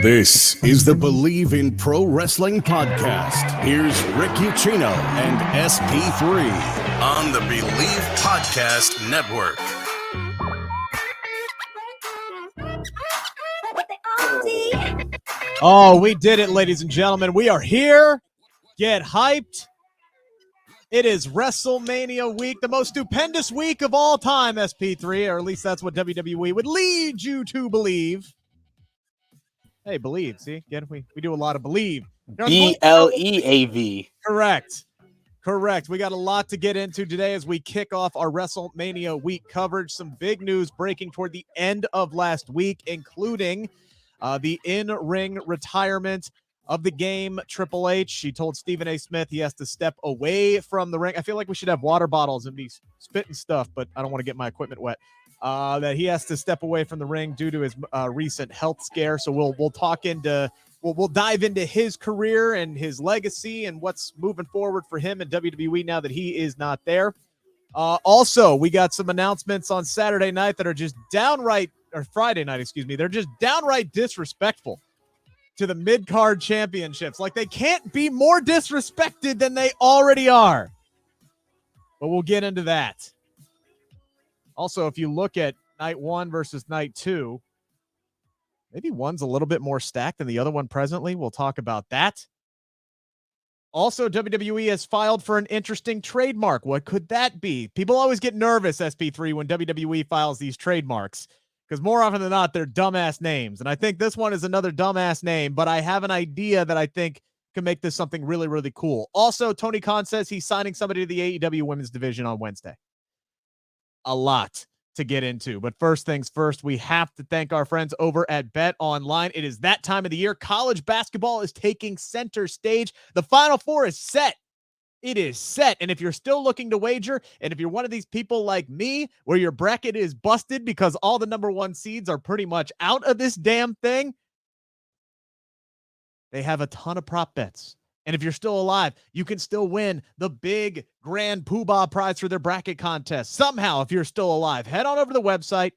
This is the Bleav in Pro Wrestling podcast. Here's Ric Ucchino and SP3 on the Bleav Podcast Network. Oh, we did it, ladies and gentlemen. We are here. Get hyped. It is WrestleMania week, the most stupendous week of all time, SP3, or at least that's what WWE would lead you to believe. Hey, Bleav, see? Again, we do a lot of Bleav. Bleav. Correct. We got a lot to get into today as we kick off our WrestleMania week coverage. Some big news breaking toward the end of last week, including the in-ring retirement of the game Triple H. She told Stephen A. Smith he has to step away from the ring. I feel like we should have water bottles and be spitting stuff, but I don't want to get my equipment wet. That he has to step away from the ring due to his recent health scare. So we'll dive into his career and his legacy and what's moving forward for him in WWE now that he is not there. Also, we got some announcements on Saturday night that are just downright, or Friday night, excuse me. They're just downright disrespectful to the mid-card championships. Like, they can't be more disrespected than they already are. But we'll get into that. Also, if you look at night one versus night two, maybe one's a little bit more stacked than the other one presently. We'll talk about that. Also, WWE has filed for an interesting trademark. What could that be? People always get nervous, SP3, when WWE files these trademarks, because more often than not, they're dumbass names. And I think this one is another dumbass name, but I have an idea that I think can make this something really, really cool. Also, Tony Khan says he's signing somebody to the AEW women's division on Wednesday. A lot to get into. But first things first, we have to thank our friends over at Bet Online. It is that time of the year. College basketball is taking center stage. The Final Four is set. It is set. And if you're still looking to wager, and if you're one of these people like me, where your bracket is busted because all the number one seeds are pretty much out of this damn thing, they have a ton of prop bets. And if you're still alive, you can still win the big grand poobah prize for their bracket contest. Somehow, if you're still alive, head on over to the website,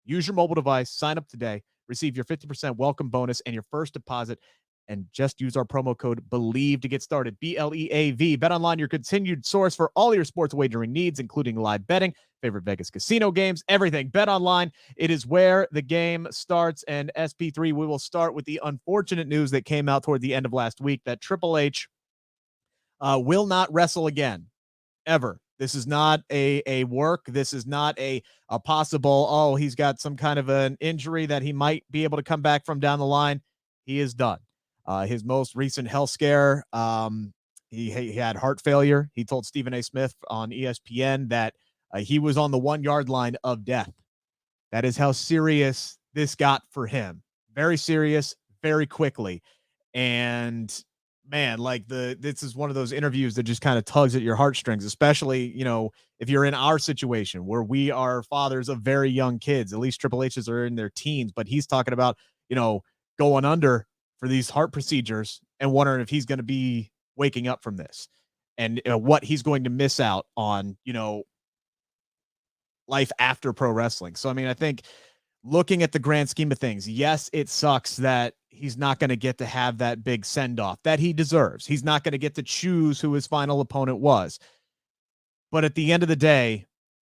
use your mobile device, sign up today, receive your 50% welcome bonus and your first deposit, and just use our promo code Bleav to get started. BLEAV. Bet Online, your continued source for all your sports wagering needs, including live betting, favorite Vegas casino games, everything. Bet Online, it is where the game starts. And SP3, we will start with the unfortunate news that came out toward the end of last week that Triple H will not wrestle again, ever. This is not a work. This is not a possible, he's got some kind of an injury that he might be able to come back from down the line. He is done. His most recent health scare, he had heart failure. He told Stephen A. Smith on ESPN that he was on the 1 yard line of death. That is how serious this got for him. Very serious, very quickly. And man, this is one of those interviews that just kind of tugs at your heartstrings, especially, if you're in our situation where we are fathers of very young kids. At least Triple H's are in their teens, but he's talking about, going under for these heart procedures and wondering if he's going to be waking up from this and what he's going to miss out on, life after pro wrestling. So, I think looking at the grand scheme of things, yes, it sucks that he's not going to get to have that big send-off that he deserves. He's not going to get to choose who his final opponent was. But at the end of the day,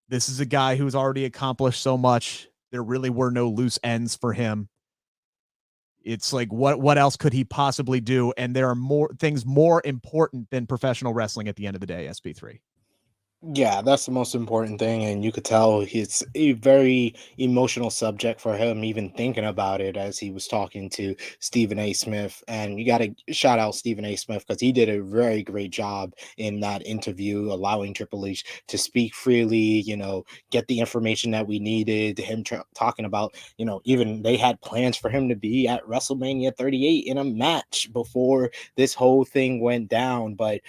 this is a guy who's already accomplished so much. There really were no loose ends for him. It's like, what else could he possibly do? And there are more things more important than professional wrestling at the end of the day, SP3. Yeah, that's the most important thing, and you could tell it's a very emotional subject for him, even thinking about it as he was talking to Stephen A. Smith. And you got to shout out Stephen A. Smith because he did a very great job in that interview, allowing Triple H to speak freely, get the information that we needed. Him talking about, even they had plans for him to be at WrestleMania 38 in a match before this whole thing went down. But,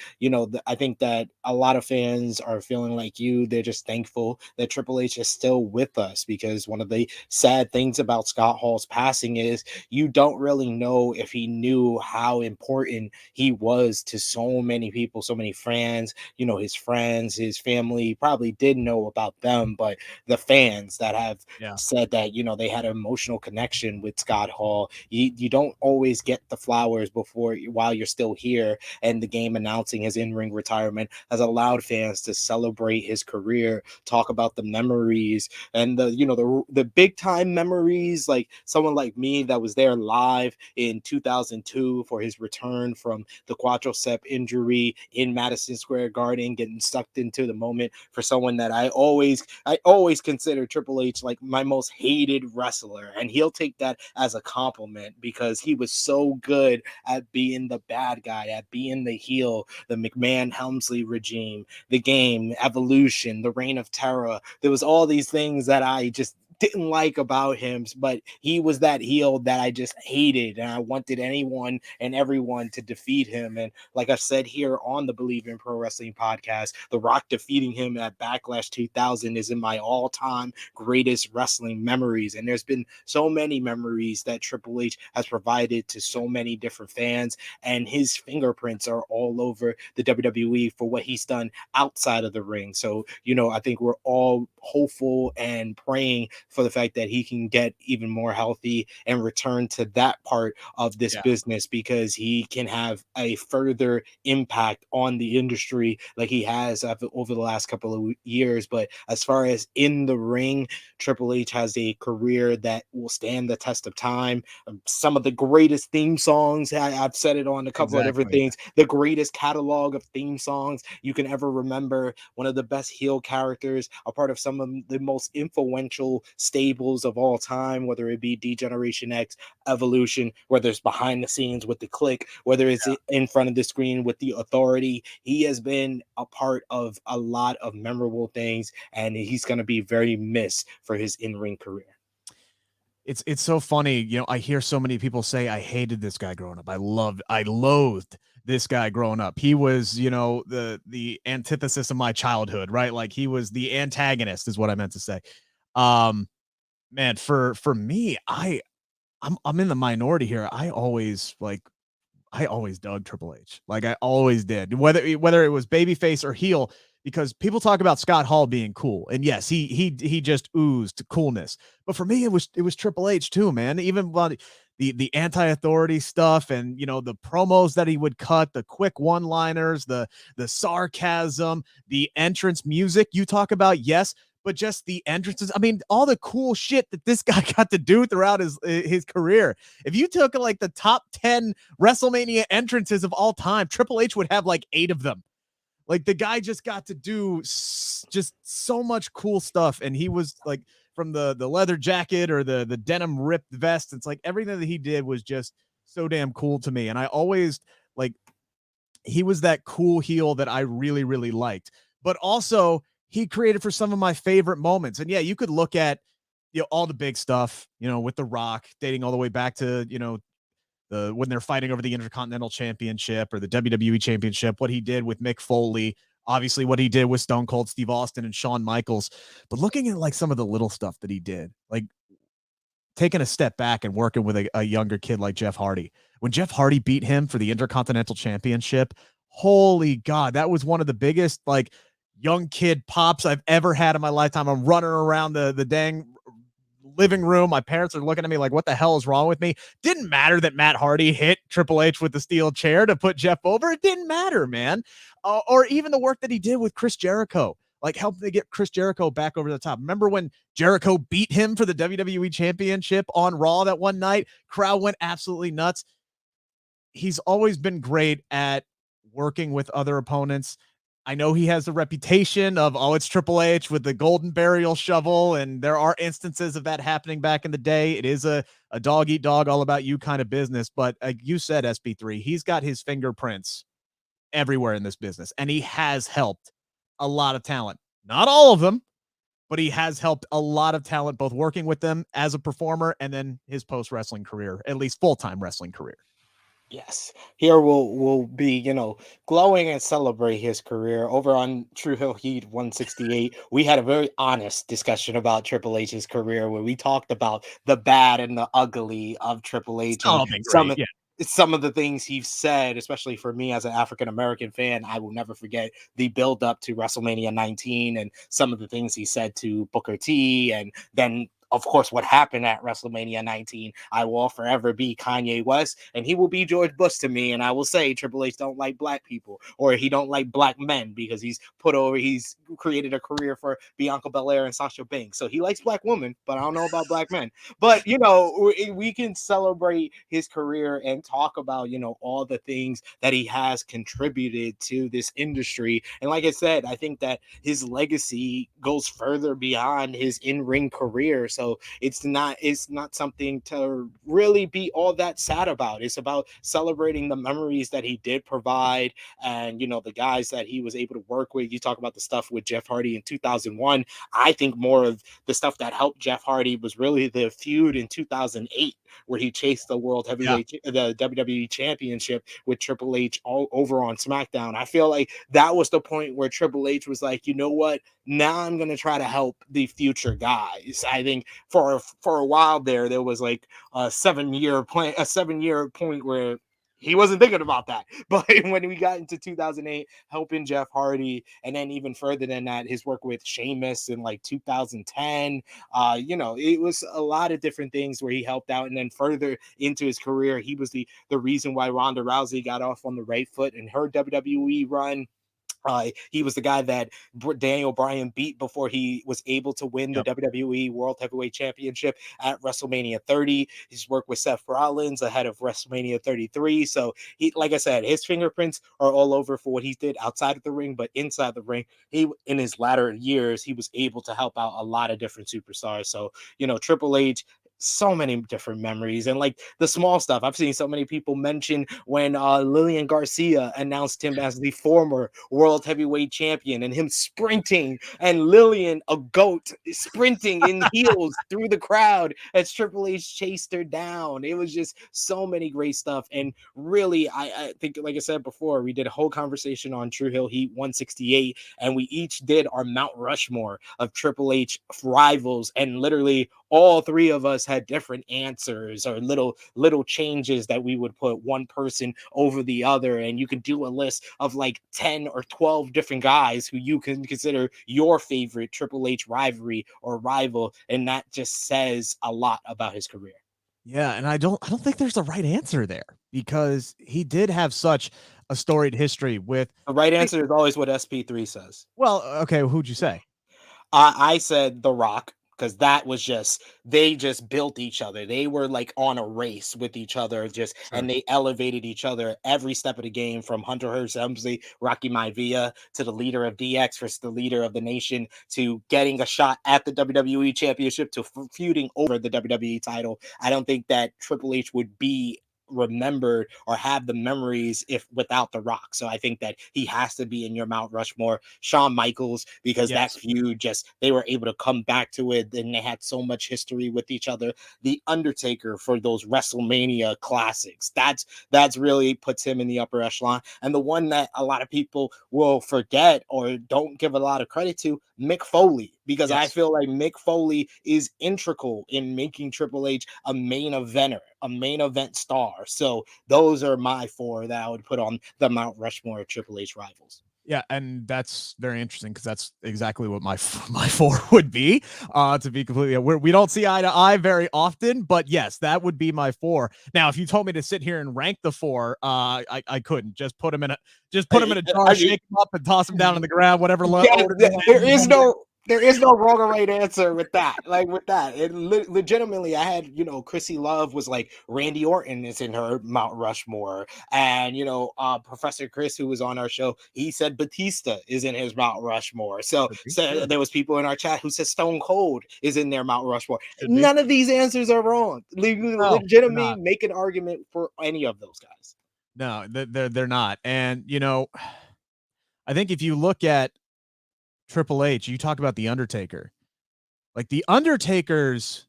I think that a lot of fans are are feeling like you. They're just thankful that Triple H is still with us, because one of the sad things about Scott Hall's passing is you don't really know if he knew how important he was to so many people, so many fans. His friends, his family probably did know about them, but the fans that have said that they had an emotional connection with Scott Hall, you don't always get the flowers while you're still here. And the game announcing his in-ring retirement has allowed fans to celebrate his career, talk about the memories, and the big time memories, like someone like me that was there live in 2002 for his return from the quadricep injury in Madison Square Garden, getting sucked into the moment. For someone that I always consider Triple H like my most hated wrestler, and he'll take that as a compliment, because he was so good at being the bad guy, at being the heel. The McMahon Helmsley regime, the game, Evolution, the Reign of Terror. There was all these things that I just didn't like about him, but he was that heel that I just hated, and I wanted anyone and everyone to defeat him. And like I've said here on the Bleav in Pro Wrestling podcast, The Rock defeating him at Backlash 2000 is in my all-time greatest wrestling memories. And there's been so many memories that Triple H has provided to so many different fans, and his fingerprints are all over the WWE for what he's done outside of the ring. So, I think we're all hopeful and praying for the fact that he can get even more healthy and return to that part of this business, because he can have a further impact on the industry like he has over the last couple of years. But as far as in the ring, Triple H has a career that will stand the test of time. Some of the greatest theme songs, I've said it on a couple of different things, the greatest catalog of theme songs you can ever remember. One of the best heel characters, a part of some of the most influential stables of all time, whether it be D-Generation X, Evolution, whether it's behind the scenes with the Click, whether it's in front of the screen with the Authority. He has been a part of a lot of memorable things, and he's going to be very missed for his in-ring career. It's so funny. I hear so many people say, I hated this guy growing up. I loathed this guy growing up. He was, the antithesis of my childhood, right? Like he was the antagonist is what I meant to say. Man, for me, I'm in the minority here. I always dug Triple H. Like I always did, whether it was babyface or heel, because people talk about Scott Hall being cool. And yes, he just oozed coolness. But for me, it was Triple H too, man. Even the anti-authority stuff, and the promos that he would cut, the quick one-liners, the sarcasm, the entrance music you talk about, yes, but just the entrances. I mean, all the cool shit that this guy got to do throughout his career. If you took like the top 10 WrestleMania entrances of all time, Triple H would have like 8 of them. Like the guy just got to do just so much cool stuff. And he was like, from the leather jacket or the denim ripped vest, it's like everything that he did was just so damn cool to me. And I always he was that cool heel that I really, really liked. But also, he created for some of my favorite moments. And yeah, you could look at all the big stuff, with The Rock dating all the way back to, when they're fighting over the Intercontinental Championship or the WWE Championship, what he did with Mick Foley, obviously what he did with Stone Cold Steve Austin and Shawn Michaels. But looking at like some of the little stuff that he did, like taking a step back and working with a younger kid like Jeff Hardy. When Jeff Hardy beat him for the Intercontinental Championship, holy God, that was one of the biggest young kid pops I've ever had in my lifetime. I'm running around the dang living room. My parents are looking at me like, what the hell is wrong with me? Didn't matter that Matt Hardy hit Triple H with the steel chair to put Jeff over. It didn't matter, man. Or even the work that he did with Chris Jericho, helping to get Chris Jericho back over the top. Remember when Jericho beat him for the WWE Championship on Raw that one night? Crowd went absolutely nuts. He's always been great at working with other opponents. I know he has a reputation of, it's Triple H with the golden burial shovel, and there are instances of that happening back in the day. It is a dog eat dog, all about you kind of business. But like you said, SP3, he's got his fingerprints everywhere in this business, and he has helped a lot of talent. Not all of them, but he has helped a lot of talent, both working with them as a performer and then his post-wrestling career, at least full-time wrestling career. Yes, here we'll be, glowing and celebrate his career. Over on True Hill Heat 168, we had a very honest discussion about Triple H's career, where we talked about the bad and the ugly of Triple It's H and all been great. Yeah. some of the things he's said. Especially for me as an African American fan, I will never forget the build up to WrestleMania 19 and some of the things he said to Booker T, and then of course, what happened at WrestleMania 19. I will forever be Kanye West, and he will be George Bush to me. And I will say Triple H don't like black people, or he don't like black men, because he's created a career for Bianca Belair and Sasha Banks. So he likes black women, but I don't know about black men. But we can celebrate his career and talk about all the things that he has contributed to this industry. And like I said, I think that his legacy goes further beyond his in-ring career. So it's not something to really be all that sad about. It's about celebrating the memories that he did provide, and the guys that he was able to work with. You talk about the stuff with Jeff Hardy in 2001. I think more of the stuff that helped Jeff Hardy was really the feud in 2008, where he chased the world heavyweight, the WWE Championship with Triple H all over on SmackDown. I feel like that was the point where Triple H was like, you know what? Now I'm going to try to help the future guys. I think for a while there was like a 7-year plan, a 7-year point where he wasn't thinking about that. But when we got into 2008, helping Jeff Hardy, and then even further than that, his work with Sheamus in like 2010, it was a lot of different things where he helped out. And then further into his career, he was the reason why Ronda Rousey got off on the right foot in her WWE run. He was the guy that Daniel Bryan beat before he was able to win the WWE World Heavyweight Championship at WrestleMania 30. He's worked with Seth Rollins ahead of WrestleMania 33. So he, like I said, his fingerprints are all over for what he did outside of the ring, but inside the ring, in his latter years, he was able to help out a lot of different superstars. So, Triple H, so many different memories, and like the small stuff. I've seen so many people mention when Lillian Garcia announced him as the former world heavyweight champion, and him sprinting, and Lillian, a goat, sprinting in heels through the crowd as Triple H chased her down. It was just so many great stuff. And really, I think, like I said before, we did a whole conversation on True Hill Heat 168, and we each did our Mount Rushmore of Triple H rivals, and literally all three of us had different answers, or little changes that we would put one person over the other. And you can do a list of like 10 or 12 different guys who you can consider your favorite Triple H rivalry or rival, and that just says a lot about his career. Yeah, and I don't think there's a right answer there, because he did have such a storied history with The right answer is always what SP3 says. well, okay, who'd you say? I said The Rock, because that was they just built each other. They were like on a race with each other, and they elevated each other every step of the game, from Hunter Hearst Helmsley, Rocky Maivia, to the leader of DX versus the leader of the nation, to getting a shot at the WWE Championship, to feuding over the WWE title. I don't think that Triple H would be remembered or have the memories if without The Rock. So I think that he has to be in your Mount Rushmore. Shawn Michaels, because that feud, they were able to come back to it, and they had so much history with each other. The Undertaker, for those WrestleMania classics, that's really puts him in the upper echelon. And the one that a lot of people will forget or don't give a lot of credit to, Mick Foley, because I feel like Mick Foley is integral in making Triple H a main eventer, a main event star. So those are my four that I would put on the Mount Rushmore of Triple H rivals. Yeah, and that's very interesting, because that's exactly what my four would be. To be completely, we don't see eye to eye very often, but yes, that would be my four. Now, if you told me to sit here and rank the four, I couldn't. Just put them in a jar, shake them up, and toss them down on the ground. Whatever. There is no wrong or right answer with that. Like with that, it legitimately, I had Chrissy Love was like Randy Orton is in her Mount Rushmore, and Professor Chris, who was on our show, he said Batista is in his Mount Rushmore. So there was people in our chat who said Stone Cold is in their Mount Rushmore. None of these answers are wrong. Legitimately make an argument for any of those guys. No, they're not. And I think if you look at Triple H, you talk about The Undertaker. Like, The Undertaker's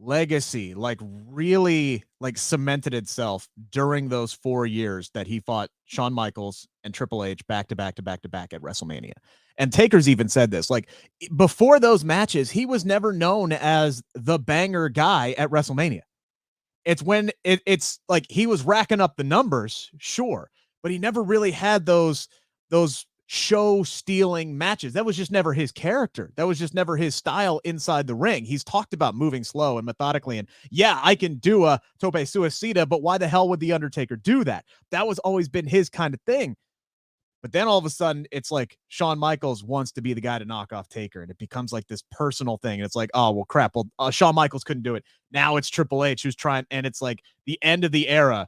legacy like really like cemented itself during those 4 years that he fought Shawn Michaels and Triple H back to back to back to back at WrestleMania. And Taker's even said this, like before those matches, he was never known as the banger guy at WrestleMania. It's when it's like he was racking up the numbers, sure, but he never really had those show stealing matches. That was just never his character. That was just never his style inside the ring. He's talked about moving slow and methodically, and yeah, I can do a tope suicida, but why the hell would the Undertaker do that? That was always been his kind of thing. But then all of a sudden, it's like Shawn Michaels wants to be the guy to knock off Taker, and it becomes like this personal thing. And it's like, oh, well, crap. Well, Shawn Michaels couldn't do it. Now it's Triple H who's trying, and it's like the end of the era,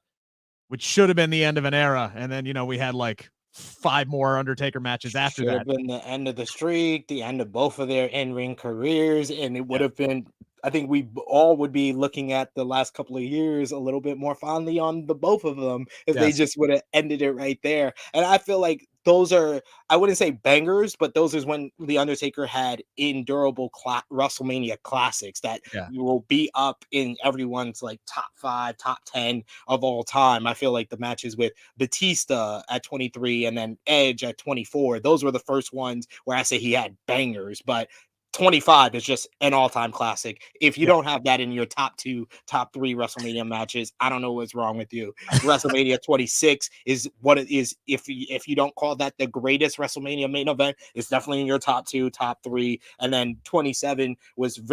which should have been the end of an era. And then, we had like 5 more Undertaker matches after Should that. have been the end of the streak, the end of both of their in-ring careers, and it would have been. I think we all would be looking at the last couple of years a little bit more fondly on the both of them if they Yes. just would have ended it right there. And I feel like those are, I wouldn't say bangers, but those is when the Undertaker had endurable WrestleMania classics that Yeah. will be up in everyone's like top 5, top 10 of all time. I feel like the matches with Batista at 23 and then Edge at 24, those were the first ones where I say he had bangers, but 25 is just an all-time classic. If you Yeah. don't have that in your top 2, top 3 WrestleMania matches, I don't know what's wrong with you. WrestleMania 26 is what it is. If you don't call that the greatest WrestleMania main event, it's definitely in your top 2, top 3. And then 27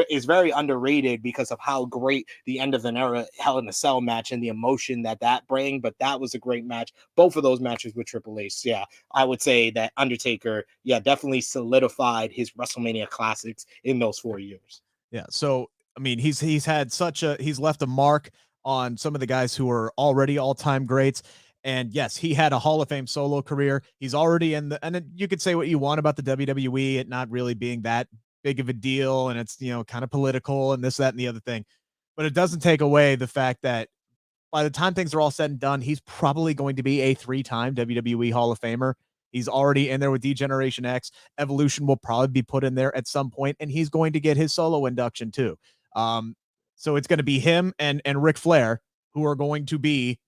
is very underrated because of how great the end of an era Hell in a Cell match and the emotion that bring. But that was a great match. Both of those matches with Triple H, yeah, I would say that Undertaker, yeah, definitely solidified his WrestleMania classics in those 4 years. Yeah. So, I mean, he's he's left a mark on some of the guys who are already all-time greats. And yes, he had a Hall of Fame solo career. He's already in the, and then you could say what you want about the WWE, it not really being that big of a deal. And it's, kind of political and this, that, and the other thing. But it doesn't take away the fact that by the time things are all said and done, he's probably going to be a 3-time WWE Hall of Famer. He's already in there with D-Generation X. Evolution will probably be put in there at some point, and he's going to get his solo induction too. So it's going to be him and Ric Flair, who are going to be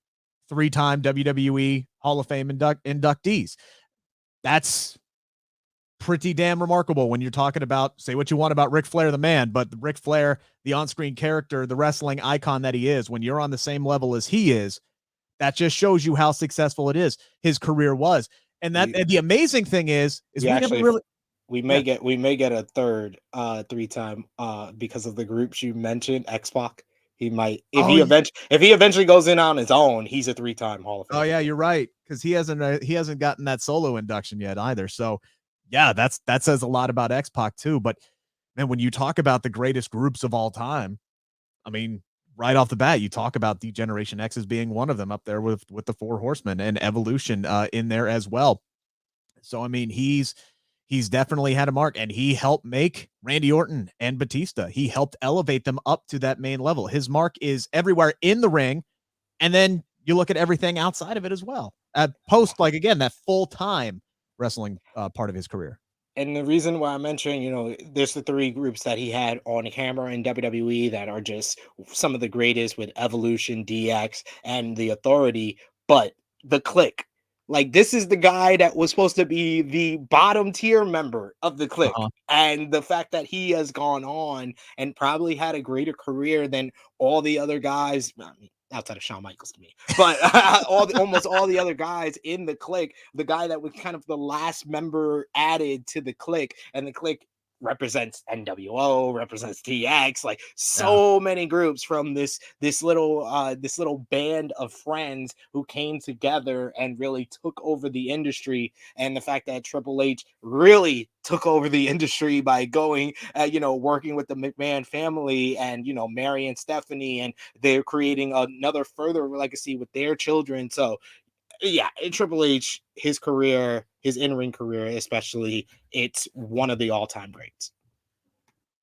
3-time WWE Hall of Fame inductees. That's pretty damn remarkable when you're talking about, say what you want about Ric Flair, the man, but Ric Flair, the on-screen character, the wrestling icon that he is, when you're on the same level as he is, that just shows you how successful it is. His career was. And the amazing thing is we never really, we may get a third 3-time because of the groups you mentioned. X-Pac, he might, if he eventually goes in on his own, he's a 3-time Hall of Famer. Oh yeah, you're right, because he hasn't gotten that solo induction yet either. So yeah, that says a lot about X-Pac too. But man, when you talk about the greatest groups of all time, I mean, right off the bat, you talk about the Generation X as being one of them, up there with the 4 Horsemen, and Evolution in there as well. So I mean, he's definitely had a mark, and he helped make Randy Orton and Batista. He helped elevate them up to that main level. His mark is everywhere in the ring, and then you look at everything outside of it as well. Post, like, again, that full-time wrestling part of his career. And the reason why I mentioned, there's the 3 groups that he had on camera in WWE that are just some of the greatest, with Evolution, DX, and the Authority. But the Clique, like, this is the guy that was supposed to be the bottom tier member of the Clique. Uh-huh. And the fact that he has gone on and probably had a greater career than all the other guys, I mean, outside of Shawn Michaels to me, but almost all the other guys in the Clique, the guy that was kind of the last member added to the Clique, and the Clique represents NWO, represents DX, like so many groups from this little band of friends who came together and really took over the industry. And the fact that Triple H really took over the industry by going, working with the McMahon family and, marrying Stephanie, and they're creating another further legacy with their children. So yeah, Triple H, his career, his in-ring career especially, it's one of the all-time greats.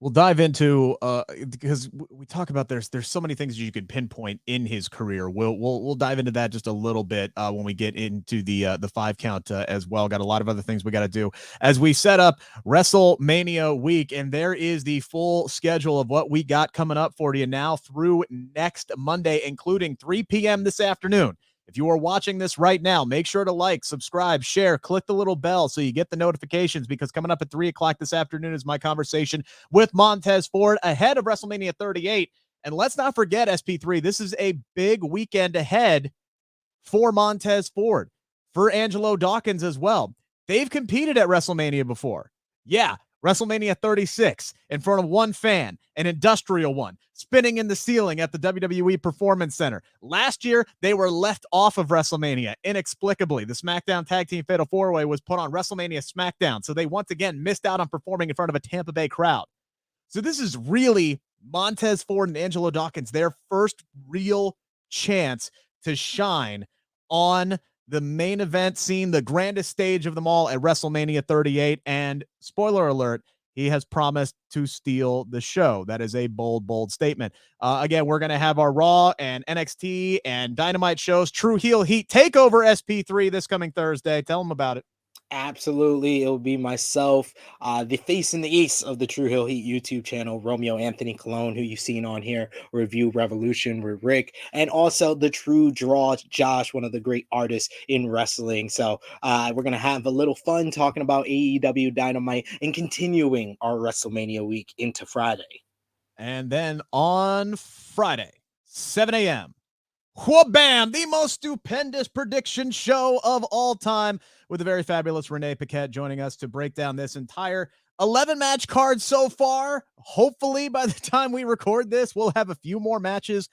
We'll dive into because we talk about there's so many things you could pinpoint in his career. We'll dive into that just a little bit when we get into the 5 count as well. Got a lot of other things we got to do as we set up WrestleMania week, and there is the full schedule of what we got coming up for you now through next Monday, including 3 p.m. this afternoon. If you are watching this right now, make sure to like, subscribe, share, click the little bell so you get the notifications, because coming up at 3 o'clock this afternoon is my conversation with Montez Ford ahead of WrestleMania 38. And let's not forget, SP3, this is a big weekend ahead for Montez Ford, for Angelo Dawkins as well. They've competed at WrestleMania before. Yeah, WrestleMania 36 in front of one fan, an industrial one, spinning in the ceiling at the WWE Performance Center. Last year, they were left off of WrestleMania inexplicably. The SmackDown Tag Team Fatal 4-Way was put on WrestleMania SmackDown, so they once again missed out on performing in front of a Tampa Bay crowd. So this is really Montez Ford and Angelo Dawkins, their first real chance to shine on the main event scene, the grandest stage of them all at WrestleMania 38. And spoiler alert, he has promised to steal the show. That is a bold, bold statement. Again, we're going to have our Raw and NXT and Dynamite shows, True Heel Heat Takeover SP3 this coming Thursday. Tell them about it. Absolutely. It will be myself, the face and the ace of the True Hill Heat YouTube channel, Romeo Anthony Colon, who you've seen on here, review Revolution with Rick, and also the True Draw, Josh, one of the great artists in wrestling. So we're going to have a little fun talking about AEW Dynamite and continuing our WrestleMania week into Friday. And then on Friday, 7 a.m., wha-bam, the most stupendous prediction show of all time, with the very fabulous Renee Paquette joining us to break down this entire 11-match card so far. Hopefully, by the time we record this, we'll have a few more matches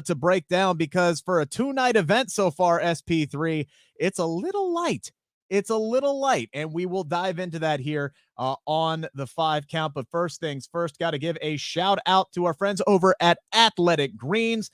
to break down, because for a 2-night event so far, SP3, it's a little light. It's a little light, and we will dive into that here on the 5 count. But first things first, got to give a shout out to our friends over at Athletic Greens.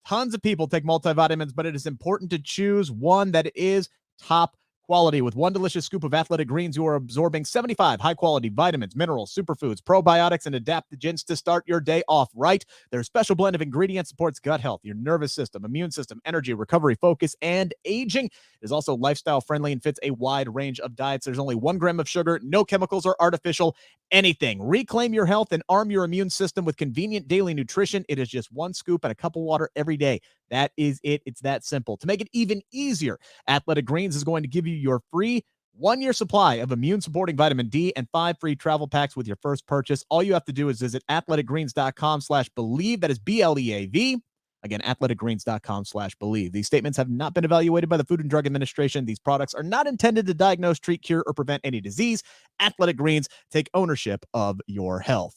Tons of people take multivitamins, but it is important to choose one that is top quality. With one delicious scoop of Athletic Greens, you are absorbing 75 high-quality vitamins, minerals, superfoods, probiotics, and adaptogens to start your day off right. Their special blend of ingredients supports gut health, your nervous system, immune system, energy, recovery, focus, and aging. It is also lifestyle-friendly and fits a wide range of diets. There's only 1 gram of sugar, no chemicals or artificial anything. Reclaim your health and arm your immune system with convenient daily nutrition. It is just 1 scoop and a cup of water every day. That is it. It's that simple. To make it even easier, Athletic Greens is going to give you your free 1-year supply of immune-supporting vitamin D and 5 free travel packs with your first purchase. All you have to do is visit athleticgreens.com/Bleav. That is BLEAV. Again, athleticgreens.com/Bleav. These statements have not been evaluated by the Food and Drug Administration. These products are not intended to diagnose, treat, cure, or prevent any disease. Athletic Greens, take ownership of your health.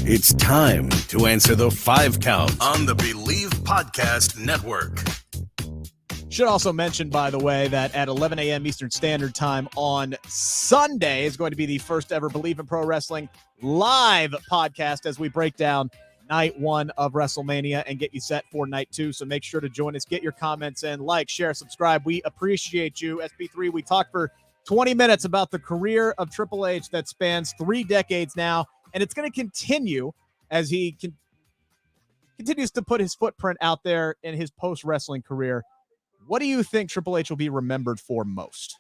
It's time to answer the 5 count on the Bleav Podcast Network. Should also mention, by the way, that at 11 a.m. Eastern Standard Time on Sunday is going to be the first ever Bleav in Pro Wrestling live podcast as we break down night 1 of WrestleMania and get you set for night 2. So make sure to join us. Get your comments in, like, share, subscribe. We appreciate you. SP3, we talked for 20 minutes about the career of Triple H that spans 3 decades now, and it's going to continue as he continues to put his footprint out there in his post-wrestling career. What do you think Triple H will be remembered for most?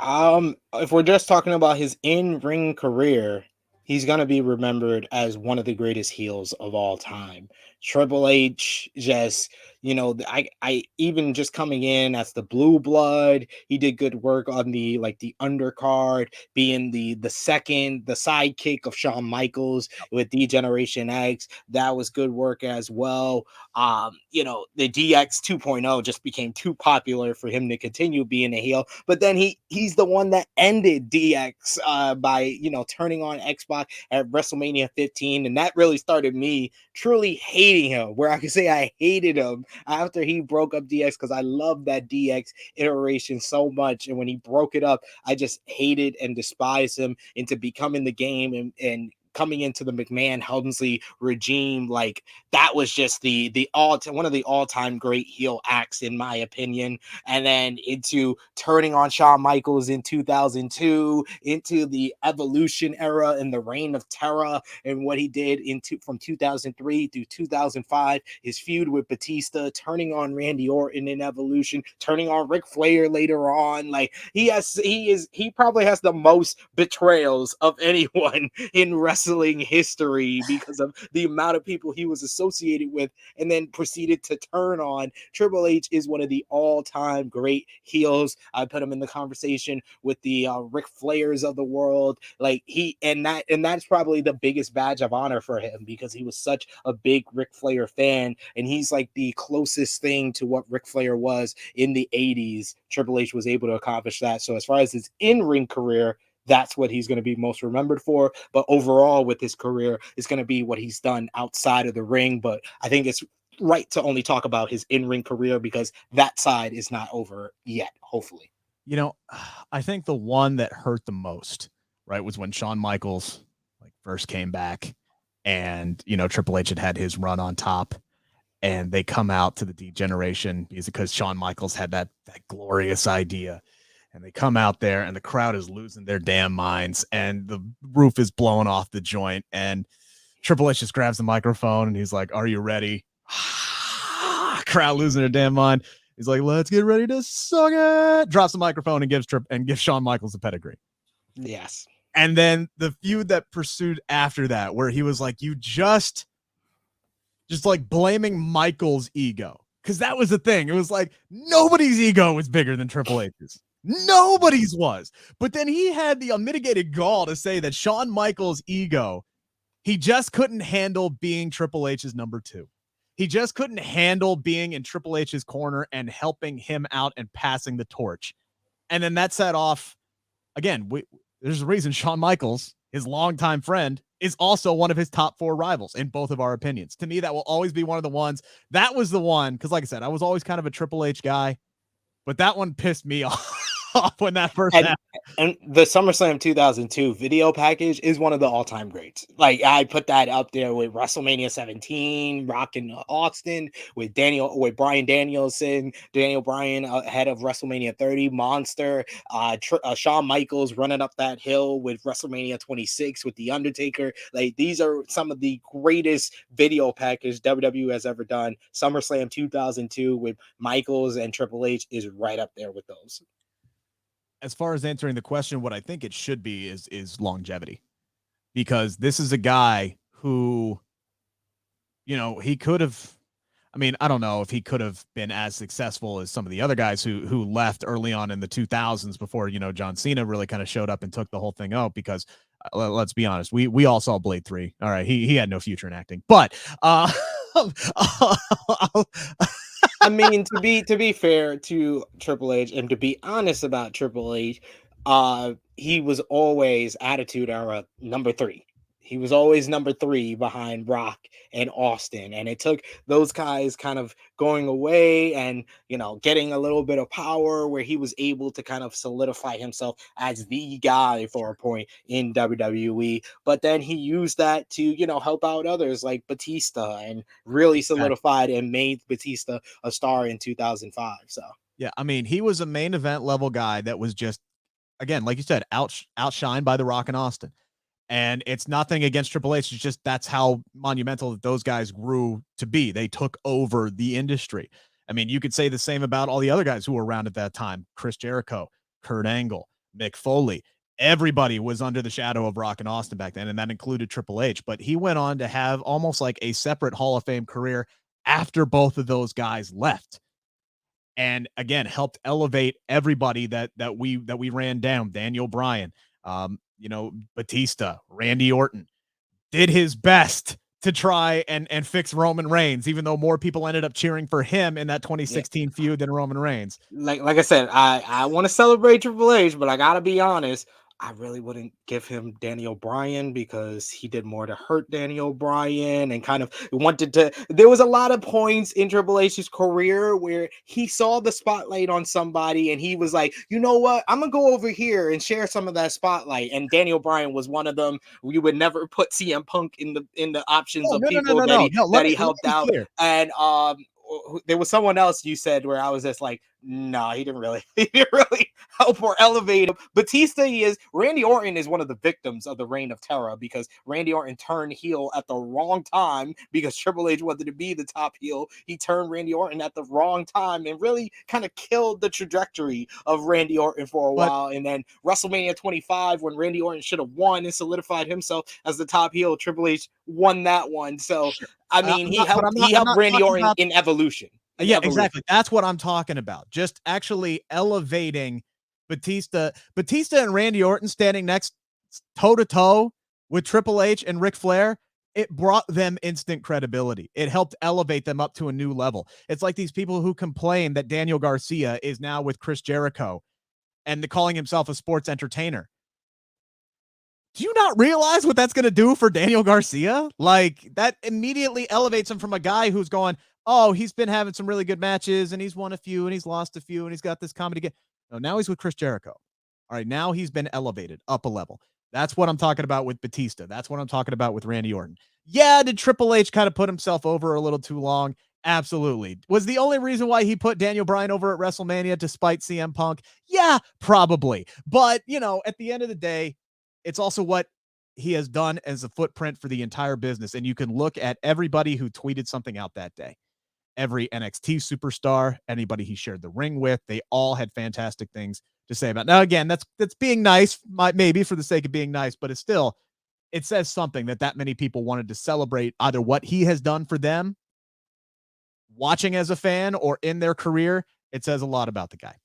If we're just talking about his in-ring career, he's going to be remembered as one of the greatest heels of all time. Triple H just, I even just coming in as the blue blood, he did good work on the undercard, being the sidekick of Shawn Michaels with D-Generation X. That was good work as well. The DX 2.0 just became too popular for him to continue being a heel. But then he's the one that ended DX by, turning on Xbox at WrestleMania 15. And that really started me truly hating him, where I could say I hated him after he broke up DX, because I love that DX iteration so much. And when he broke it up, I just hated and despised him into becoming the game and coming into the McMahon Helmsley regime, like that was just one of the all-time great heel acts in my opinion. And then into turning on Shawn Michaels in 2002, into the Evolution era and the Reign of Terror, and what he did from 2003 through 2005, his feud with Batista, turning on Randy Orton in Evolution, turning on Ric Flair later on. Like he probably has the most betrayals of anyone in wrestling history because of the amount of people he was associated with, and then proceeded to turn on. Triple H is one of the all-time great heels. I put him in the conversation with the Ric Flairs of the world. Like that's probably the biggest badge of honor for him, because he was such a big Ric Flair fan, and he's like the closest thing to what Ric Flair was in the 80s. Triple H was able to accomplish that. So as far as his in-ring career, that's what he's going to be most remembered for. But overall with his career, it's going to be what he's done outside of the ring. But I think it's right to only talk about his in-ring career, because that side is not over yet, hopefully. You know, I think the one that hurt the most, right, was when Shawn Michaels first came back, and Triple H had his run on top, and they come out to the D-Generation music because Shawn Michaels had that glorious idea. And they come out there, and the crowd is losing their damn minds, and the roof is blowing off the joint. And Triple H just grabs the microphone, and he's like, "Are you ready?" Crowd losing their damn mind. He's like, "Let's get ready to suck it." Drops the microphone and gives Shawn Michaels a pedigree. Yes. And then the feud that pursued after that, where he was like, you just like blaming Michael's ego, because that was the thing. It was like nobody's ego was bigger than Triple H's. Nobody's was. But then he had the unmitigated gall to say that Shawn Michaels' ego, he just couldn't handle being Triple H's number 2. He just couldn't handle being in Triple H's corner and helping him out and passing the torch. And then that set off, again, there's a reason Shawn Michaels, his longtime friend, is also one of his top 4 rivals in both of our opinions. To me, that will always be one of the ones. That was the one, because like I said, I was always kind of a Triple H guy, but that one pissed me off when that first happened. And the SummerSlam 2002 video package is one of the all-time greats. Like, I put that up there with WrestleMania 17, Rock and Austin, with Bryan Danielson, Daniel Bryan ahead of WrestleMania 30, Monster, Shawn Michaels running up that hill with WrestleMania 26 with The Undertaker. Like, these are some of the greatest video package WWE has ever done. SummerSlam 2002 with Michaels and Triple H is right up there with those. As far as answering the question, what I think it should be is longevity, because this is a guy who, he could have, I don't know if he could have been as successful as some of the other guys who left early on in the 2000s before, John Cena really kind of showed up and took the whole thing out, because let's be honest, we all saw Blade 3. All right. He had no future in acting, but, I mean, to be fair to Triple H and to be honest about Triple H, he was always Attitude Era number 3. He was always number 3 behind Rock and Austin. And it took those guys kind of going away and, getting a little bit of power, where he was able to kind of solidify himself as the guy for a point in WWE. But then he used that to, help out others like Batista, and really solidified and made Batista a star in 2005. So, yeah, he was a main event level guy that was just, again, like you said, outshined by The Rock and Austin. And it's nothing against Triple H. It's just that's how monumental that those guys grew to be. They took over the industry. You could say the same about all the other guys who were around at that time. Chris Jericho, Kurt Angle, Mick Foley. Everybody was under the shadow of Rock and Austin back then, and that included Triple H. But he went on to have almost like a separate Hall of Fame career after both of those guys left. And again, helped elevate everybody that we ran down. Daniel Bryan, Batista, Randy Orton, did his best to try and fix Roman Reigns, even though more people ended up cheering for him in that 2016 feud than Roman Reigns. Like I said, I want to celebrate Triple H, but I gotta be honest. I really wouldn't give him Daniel Bryan because he did more to hurt Daniel Bryan and kind of wanted to. There was a lot of points in Triple H's career where he saw the spotlight on somebody and he was like, you know what? I'm going to go over here and share some of that spotlight. And Daniel Bryan was one of them. We would never put CM Punk in the options of people that he helped out. Clear. And there was someone else you said where I was just like, no, he didn't really help or elevate him. Batista Randy Orton is one of the victims of the reign of terror because Randy Orton turned heel at the wrong time because Triple H wanted to be the top heel. He turned Randy Orton at the wrong time and really kind of killed the trajectory of Randy Orton for a while. And then WrestleMania 25, when Randy Orton should have won and solidified himself as the top heel, Triple H won that one. So I mean, he helped Randy Orton in evolution. Yeah, exactly. That's what I'm talking about. Just actually elevating Batista and Randy Orton standing next toe to toe with Triple H and Ric Flair. It brought them instant credibility. It helped elevate them up to a new level. It's like these people who complain that Daniel Garcia is now with Chris Jericho and calling himself a sports entertainer. Do you not realize what that's going to do for Daniel Garcia? Like, that immediately elevates him from a guy who's going, oh, he's been having some really good matches and he's won a few and he's lost a few and he's got this comedy. No, now he's with Chris Jericho. All right, now he's been elevated up a level. That's what I'm talking about with Batista. That's what I'm talking about with Randy Orton. Yeah, did Triple H kind of put himself over a little too long? Absolutely. Was the only reason why he put Daniel Bryan over at WrestleMania despite CM Punk? Yeah, probably. But, at the end of the day, it's also what he has done as a footprint for the entire business. And you can look at everybody who tweeted something out that day. Every NXT superstar, anybody he shared the ring with, they all had fantastic things to say about. Now, again, that's being nice, maybe for the sake of being nice, but it says something that many people wanted to celebrate either what he has done for them, watching as a fan, or in their career. It says a lot about the guy.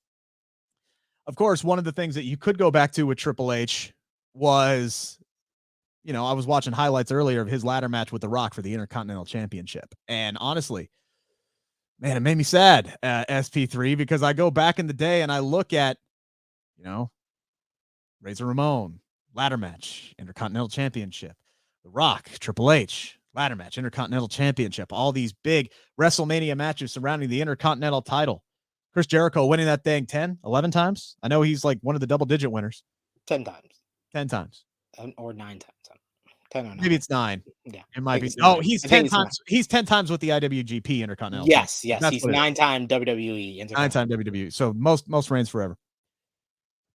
Of course, one of the things that you could go back to with Triple H was, I was watching highlights earlier of his ladder match with The Rock for the Intercontinental Championship. And honestly, man, it made me sad, SP3, because I go back in the day and I look at, Razor Ramon, ladder match, Intercontinental Championship, The Rock, Triple H, ladder match, Intercontinental Championship, all these big WrestleMania matches surrounding the Intercontinental title. Chris Jericho winning that thing 10, 11 times. I know he's like one of the double-digit winners. 10 times. 10 times. Or 9 times. 10 or 9. Maybe it's 9. Yeah. It might be. Oh, he's 10 times. He's 10 times with the IWGP Intercontinental. Yes. He's 9-time WWE. 9-time WWE. So most reigns forever.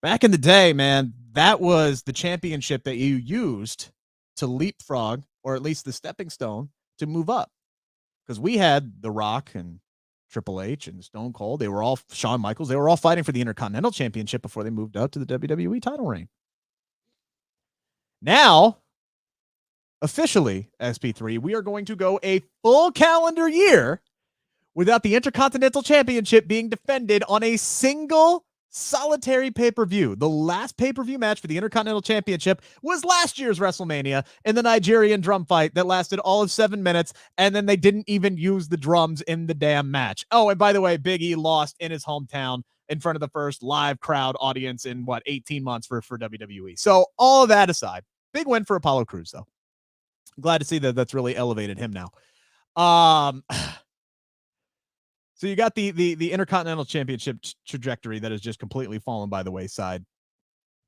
Back in the day, man, that was the championship that you used to leapfrog, or at least the stepping stone, to move up. Because we had The Rock and Triple H and Stone Cold. They were all Shawn Michaels. They were all fighting for the Intercontinental Championship before they moved up to the WWE title reign. Now, officially, SP3, we are going to go a full calendar year without the Intercontinental Championship being defended on a single solitary pay-per-view. The last pay-per-view match for the Intercontinental Championship was last year's WrestleMania in the Nigerian drum fight that lasted all of 7 minutes, and then they didn't even use the drums in the damn match. Oh, and by the way, Big E lost in his hometown in front of the first live crowd audience in 18 months for WWE. So all of that aside, big win for Apollo Crews, though. Glad to see that that's really elevated him now. So you got the Intercontinental Championship trajectory that has just completely fallen by the wayside.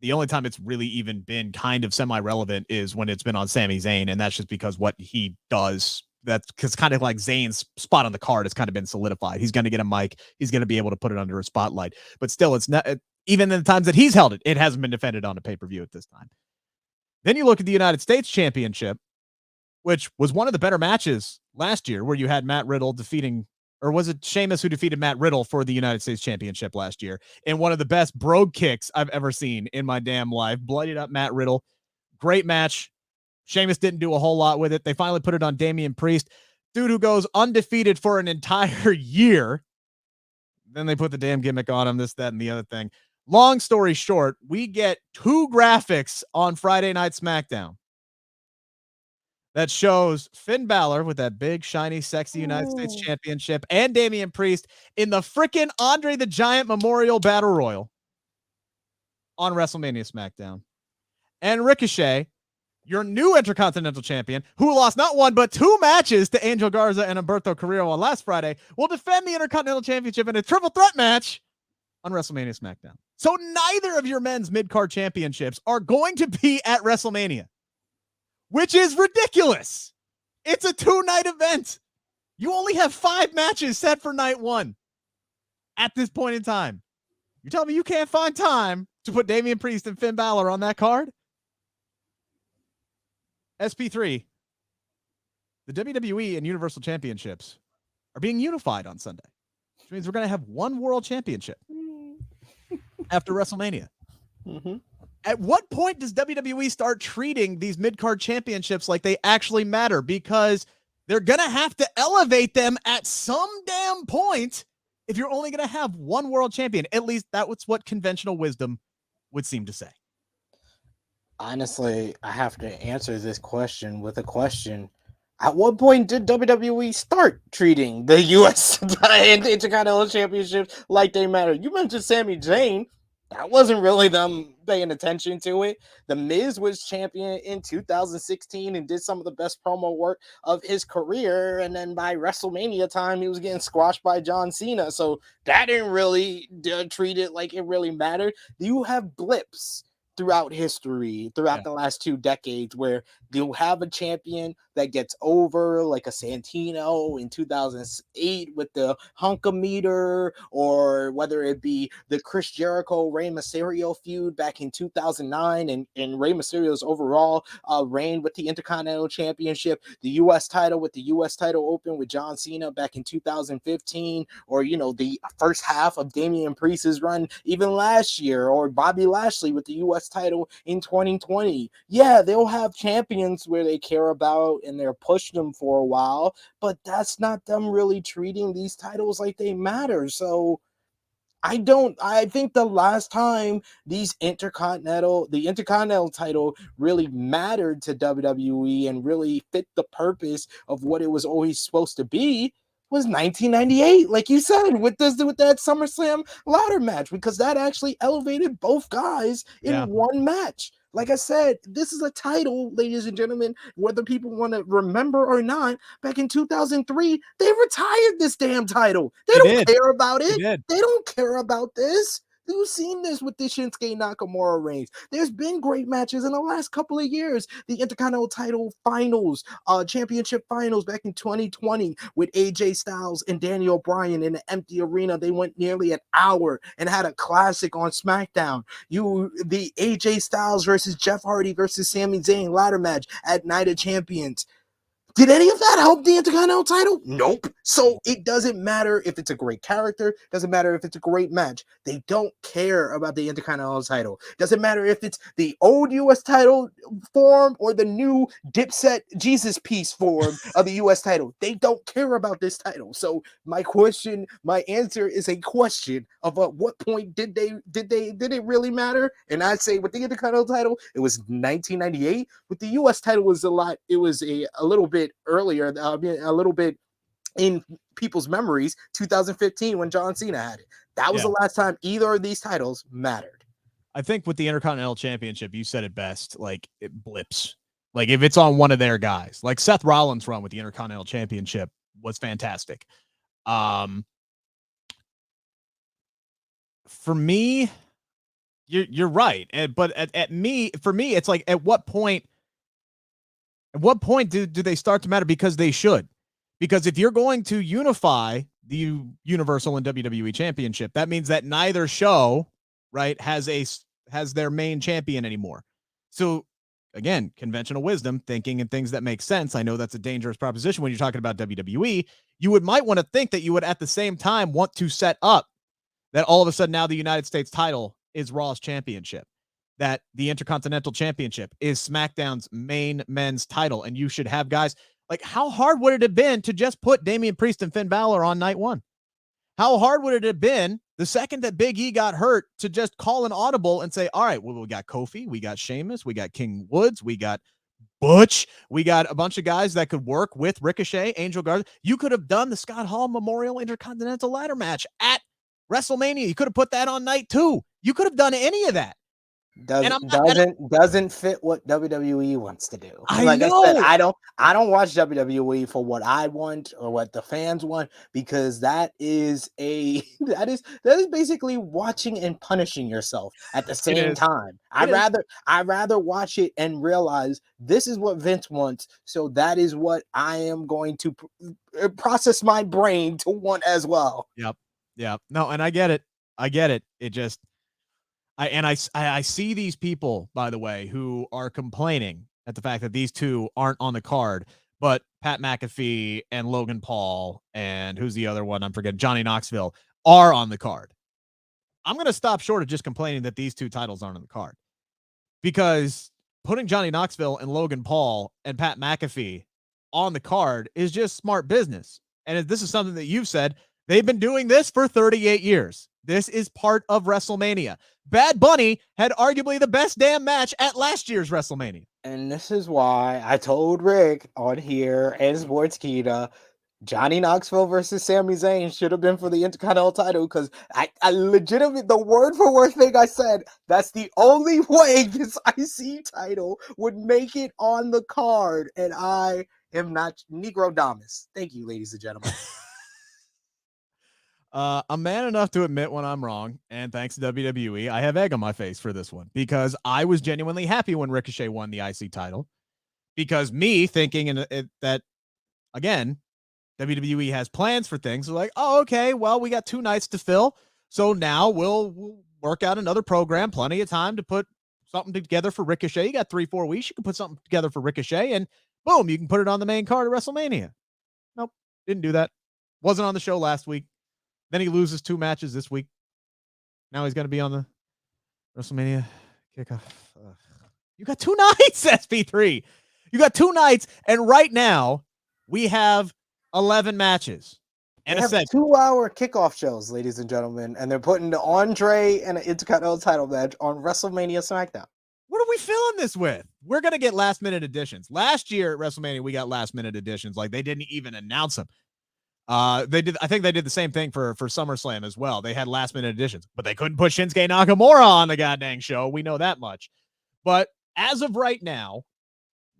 The only time it's really even been kind of semi-relevant is when it's been on Sami Zayn, and that's just because what he does. That's because kind of like Zayn's spot on the card has kind of been solidified. He's going to get a mic. He's going to be able to put it under a spotlight. But still, it's not, even in the times that he's held it, it hasn't been defended on a pay-per-view at this time. Then you look at the United States Championship, which was one of the better matches last year, where you had Matt Riddle defeating, or was it Sheamus who defeated Matt Riddle for the United States Championship last year? In one of the best brogue kicks I've ever seen in my damn life. Bloodied up Matt Riddle. Great match. Sheamus didn't do a whole lot with it. They finally put it on Damian Priest, dude who goes undefeated for an entire year. Then they put the damn gimmick on him, this, that, and the other thing. Long story short, we get 2 graphics on Friday Night SmackDown that shows Finn Balor with that big, shiny, sexy United States Championship and Damian Priest in the frickin' Andre the Giant Memorial Battle Royal on WrestleMania SmackDown. and Ricochet, your new Intercontinental Champion, who lost not one but 2 matches to Angel Garza and Humberto Carrillo on last Friday, will defend the Intercontinental Championship in a triple threat match on WrestleMania SmackDown. So neither of your men's mid-card championships are going to be at WrestleMania, which is ridiculous. It's a 2-night event. You only have 5 matches set for night 1 at this point in time. You're telling me you can't find time to put Damian Priest and Finn Balor on that card? SP3, the WWE and Universal Championships are being unified on Sunday, which means we're going to have one world championship after WrestleMania. Mm-hmm. At what point does WWE start treating these mid-card championships like they actually matter? Because they're going to have to elevate them at some damn point if you're only going to have one world champion. At least that was what conventional wisdom would seem to say. Honestly, I have to answer this question with a question. At what point did WWE start treating the U.S. and the Intercontinental Championships like they matter? You mentioned Sami Zayn. That wasn't really them paying attention to it. The Miz was champion in 2016 and did some of the best promo work of his career. And then by WrestleMania time, he was getting squashed by John Cena. So that didn't really treat it like it really mattered. You have blips throughout history, throughout the last 2 decades, where you'll have a champion that gets over, like a Santino in 2008 with the hunkometer, or whether it be the Chris Jericho Rey Mysterio feud back in 2009 and Rey Mysterio's overall reign with the Intercontinental Championship, the U.S. title with the U.S. title open with John Cena back in 2015, or the first half of Damian Priest's run even last year, or Bobby Lashley with the U.S. title in 2020. Yeah, they'll have champions where they care about and they're pushing them for a while, but that's not them really treating these titles like they matter. So I think the last time the Intercontinental title really mattered to WWE and really fit the purpose of what it was always supposed to be was 1998, like you said, with that SummerSlam ladder match, because that actually elevated both guys in one match. Like I said, this is a title, ladies and gentlemen, whether people want to remember or not. Back in 2003, they retired this damn title. They don't care about it. They don't care about this. You've seen this with the Shinsuke Nakamura reigns. There's been great matches in the last couple of years. The Intercontinental title finals, championship finals back in 2020 with AJ Styles and Daniel Bryan in an empty arena. They went nearly an hour and had a classic on SmackDown. The AJ Styles versus Jeff Hardy versus Sami Zayn ladder match at Night of Champions. Did any of that help the Intercontinental title? Nope. So it doesn't matter if it's a great character. Doesn't matter if it's a great match. They don't care about the Intercontinental title. Doesn't matter if it's the old U.S. title form or the new Dipset Jesus piece form of the U.S. title. They don't care about this title. So my answer is a question of at what point did it really matter? And I'd say with the Intercontinental title, it was 1998. With the U.S. title, it was a little bit earlier, a little bit in people's memories, 2015 when John Cena had it. That was the last time either of these titles mattered. I think with the Intercontinental Championship, you said it best, like it blips. Like if it's on one of their guys, like Seth Rollins' run with the Intercontinental Championship was fantastic. For me, you're right. But for me, it's like, at what point do they start to matter? Because they should. Because if you're going to unify the Universal and WWE Championship, that means that neither show, right, has their main champion anymore. So again, conventional wisdom, thinking and things that make sense. I know that's a dangerous proposition when you're talking about WWE. You might want to think that you would at the same time want to set up that all of a sudden now the United States title is Raw's championship, that the Intercontinental Championship is SmackDown's main men's title, and you should have guys like, how hard would it have been to just put Damian Priest and Finn Balor on night 1? How hard would it have been the second that Big E got hurt to just call an audible and say, all right, well, we got Kofi, we got Sheamus, we got King Woods, we got Butch, we got a bunch of guys that could work with Ricochet, Angel Garza. You could have done the Scott Hall Memorial Intercontinental ladder match at WrestleMania. You could have put that on night 2. You could have done any of that. And Doesn't fit what WWE wants to do. I Like I said, know. I don't watch WWE for what I want or what the fans want, because that is that is basically watching and punishing yourself at the It same is. time. It is. I rather watch it and realize this is what Vince wants, so that is what I am going to process my brain to want as well. Yep. Yeah. No, and I get it. I get it. It just I see these people, by the way, who are complaining at the fact that these two aren't on the card, but Pat McAfee and Logan Paul and who's the other one? I'm forgetting, Johnny Knoxville are on the card. I'm going to stop short of just complaining that these two titles aren't on the card, because putting Johnny Knoxville and Logan Paul and Pat McAfee on the card is just smart business. And this is something that you've said. They've been doing this for 38 years. This is part of WrestleMania. Bad Bunny had arguably the best damn match at last year's WrestleMania. And this is why I told Rick on here and Sportskeeda, Johnny Knoxville versus Sami Zayn should have been for the Intercontinental title, because I legitimately, the word for word thing I said, that's the only way this IC title would make it on the card, and I am not Negro Damas. Thank you, ladies and gentlemen. I'm man enough to admit when I'm wrong, and thanks to WWE, I have egg on my face for this one, because I was genuinely happy when Ricochet won the IC title, because me thinking that, again, WWE has plans for things. So like, oh, okay, well, we got 2 nights to fill, so now we'll work out another program, plenty of time to put something together for Ricochet. You got 3-4 weeks, you can put something together for Ricochet, and boom, you can put it on the main card of WrestleMania. Nope, didn't do that. Wasn't on the show last week. Then he loses 2 matches this week. Now he's going to be on the WrestleMania kickoff. You got 2 nights, SP3. You got 2 nights, and right now we have 11 matches. And they have 2-hour kickoff shows, ladies and gentlemen, and they're putting the Andre and an Intercontinental title match on WrestleMania SmackDown. What are we filling this with? We're going to get last-minute additions. Last year at WrestleMania, we got last-minute additions. Like, they didn't even announce them. They did. I think they did the same thing for SummerSlam as well. They had last-minute additions, but they couldn't put Shinsuke Nakamura on the goddamn show. We know that much. But as of right now,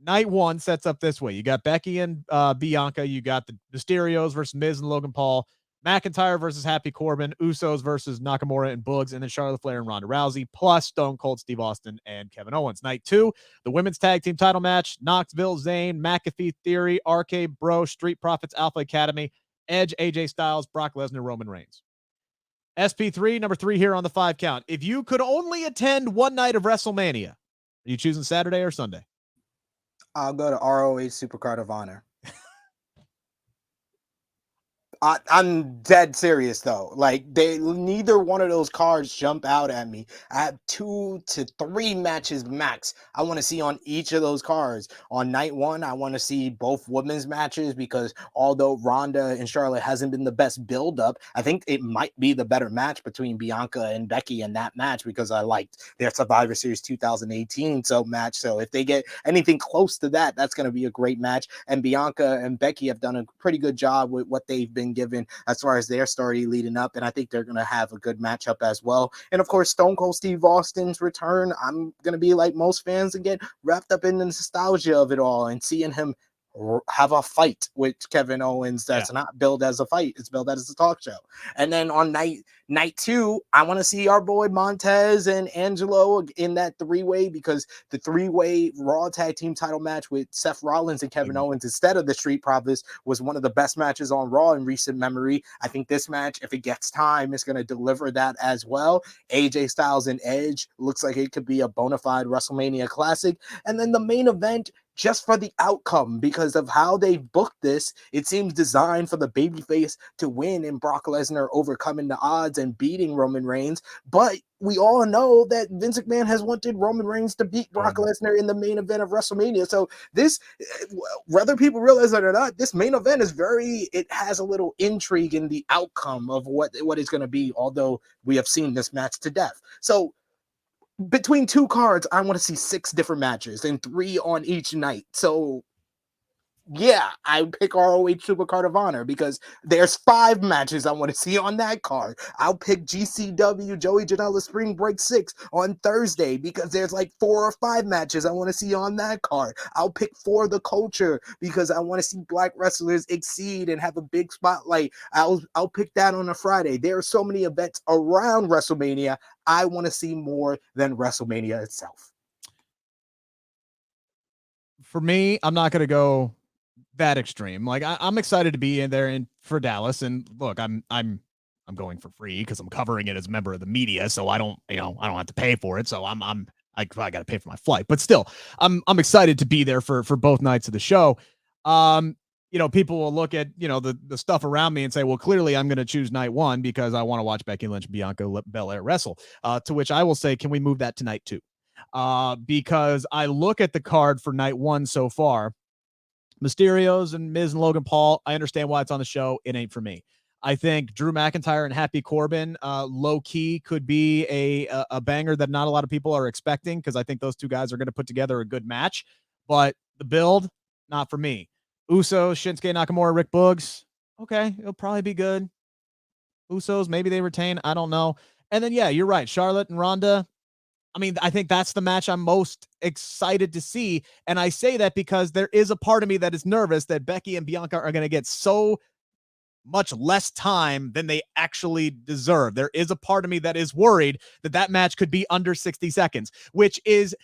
night 1 sets up this way. You got Becky and Bianca. You got the Mysterios versus Miz and Logan Paul. McIntyre versus Happy Corbin. Usos versus Nakamura and Boogs. And then Charlotte Flair and Ronda Rousey. Plus Stone Cold Steve Austin and Kevin Owens. Night 2, the women's tag team title match. Knoxville, Zayn, McAfee, Theory, RK Bro, Street Profits, Alpha Academy, Edge, AJ Styles, Brock Lesnar, Roman Reigns. SP3, number 3 here on the 5 count. If you could only attend one night of WrestleMania, are you choosing Saturday or Sunday? I'll go to ROH Supercard of Honor. I'm dead serious though. Like, neither one of those cards jump out at me. I have 2 to 3 matches max I want to see on each of those cards. On night 1, I want to see both women's matches, because although Ronda and Charlotte hasn't been the best build up, I think it might be the better match between Bianca and Becky in that match, because I liked their Survivor Series 2018 match. So if they get anything close to that, that's going to be a great match. And Bianca and Becky have done a pretty good job with what they've been given as far as their story leading up, and I think they're going to have a good matchup as well. And of course, Stone Cold Steve Austin's return, I'm going to be like most fans and get wrapped up in the nostalgia of it all, and seeing him have a fight with Kevin Owens that's not billed as a fight, it's billed as a talk show. And then on night 2, I want to see our boy Montez and Angelo in that 3-way, because the 3-way Raw tag team title match with Seth Rollins and Kevin Owens instead of the Street Profits was one of the best matches on Raw in recent memory. I think this match, if it gets time, is going to deliver that as well. AJ Styles and Edge looks like it could be a bona fide WrestleMania classic. And then the main event, just for the outcome, because of how they booked this, it seems designed for the babyface to win and Brock Lesnar overcoming the odds and beating Roman Reigns. But we all know that Vince McMahon has wanted Roman Reigns to beat Brock Lesnar in the main event of WrestleMania. So this, whether people realize it or not, this main event is it has a little intrigue in the outcome of what it's going to be, although we have seen this match to death. So between 2 cards, I want to see 6 different matches and 3 on each night. So Yeah, I pick ROH Supercard of Honor because there's 5 matches I want to see on that card. I'll pick GCW Joey Janela Spring Break 6 on Thursday because there's like 4 or 5 matches I want to see on that card. I'll pick For the Culture because I want to see black wrestlers exceed and have a big spotlight. I'll pick that on a Friday. There are so many events around WrestleMania. I want to see more than WrestleMania itself. For me, I'm not going to go that extreme. Like I'm excited to be in there and for Dallas. And look, I'm going for free because I'm covering it as a member of the media, so I don't have to pay for it. So I got to pay for my flight, but still, I'm excited to be there for both nights of the show. People will look at the stuff around me and say, well, clearly I'm going to choose night 1 because I want to watch Becky Lynch, Bianca Belair wrestle. To which I will say, can we move that to night 2? Because I look at the card for night 1 so far. Mysterios and Miz and Logan Paul, I understand why it's on the show. It ain't for me. I think Drew McIntyre and Happy Corbin, low key, could be a banger that not a lot of people are expecting because I think those two guys are going to put together a good match. But the build, not for me. Usos, Shinsuke Nakamura, Rick Boogs, okay, it'll probably be good. Usos, maybe they retain. I don't know. And then, yeah, you're right. Charlotte and Ronda, I mean, I think that's the match I'm most excited to see. And I say that because there is a part of me that is nervous that Becky and Bianca are going to get so much less time than they actually deserve. There is a part of me that is worried that that match could be under 60 seconds, which is